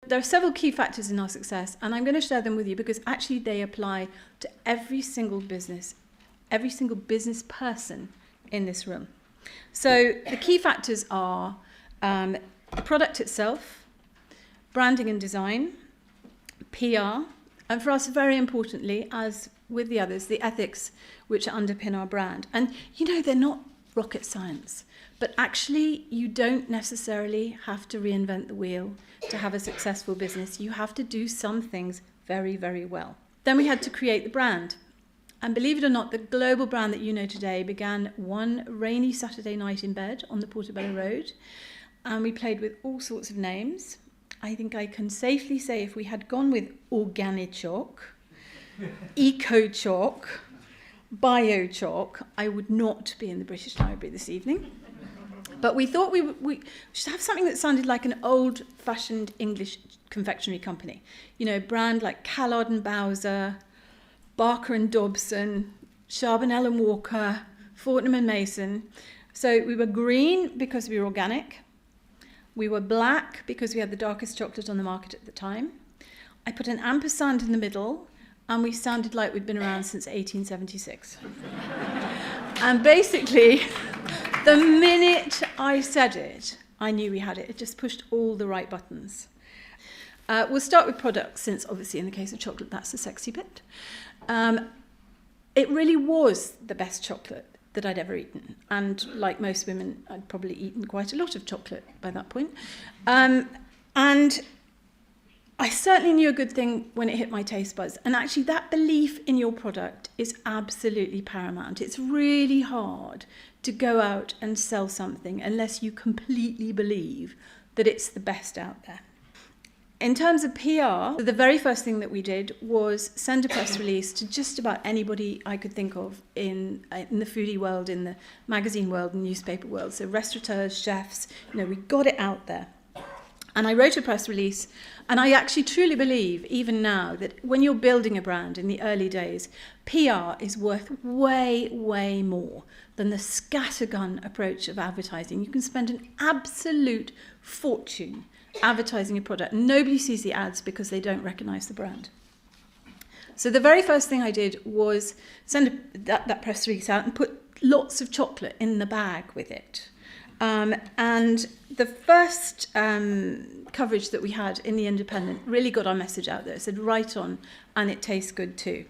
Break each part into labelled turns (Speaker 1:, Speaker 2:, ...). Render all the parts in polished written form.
Speaker 1: There are several key factors in our success, and I'm going to share them with you because actually they apply to every single business person in this room. So the key factors are the product itself, branding and design, PR, and for us, very importantly, as with the others, the ethics which underpin our brand. And, they're not rocket science, but actually you don't necessarily have to reinvent the wheel to have a successful business. You have to do some things very, very well. Then we had to create the brand. And believe it or not, the global brand that you know today began one rainy Saturday night in bed on the Portobello Road. And we played with all sorts of names. I think I can safely say if we had gone with Organic Chalk, Eco Chalk, Biochoc, I would not be in the British Library this evening. But we thought we should have something that sounded like an old-fashioned English confectionery company. Brand like Callard and Bowser, Barker and Dobson, Charbonnel and Walker, Fortnum and Mason. So we were green because we were organic. We were black because we had the darkest chocolate on the market at the time. I put an ampersand in the middle, and we sounded like we'd been around since 1876. And basically, the minute I said it, I knew we had it. It just pushed all the right buttons. We'll start with products, since obviously in the case of chocolate, that's the sexy bit. It really was the best chocolate that I'd ever eaten. And like most women, I'd probably eaten quite a lot of chocolate by that point. And I certainly knew a good thing when it hit my taste buds. And actually that belief in your product is absolutely paramount. It's really hard to go out and sell something unless you completely believe that it's the best out there. In terms of PR, the very first thing that we did was send a press release to just about anybody I could think of in the foodie world, in the magazine world, and newspaper world. So restaurateurs, chefs, we got it out there. And I wrote a press release, and I actually truly believe, even now, that when you're building a brand in the early days, PR is worth way, way more than the scattergun approach of advertising. You can spend an absolute fortune advertising a product. Nobody sees the ads because they don't recognize the brand. So the very first thing I did was send that press release out and put lots of chocolate in the bag with it. And the first coverage that we had in The Independent really got our message out there. It said, right on, and it tastes good too.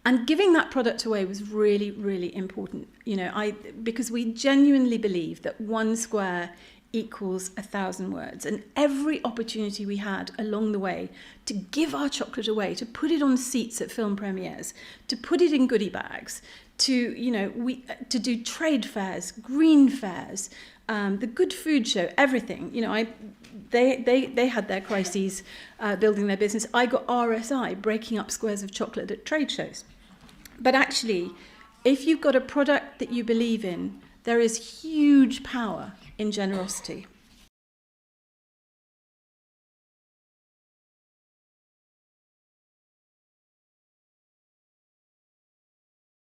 Speaker 1: And giving that product away was really, really important, because we genuinely believe that one square equals 1,000 words. And every opportunity we had along the way to give our chocolate away, to put it on seats at film premieres, to put it in goodie bags, to do trade fairs, green fairs, the Good Food Show, everything. They had their crises building their business. I got RSI, breaking up squares of chocolate at trade shows. But actually, if you've got a product that you believe in, there is huge power in generosity.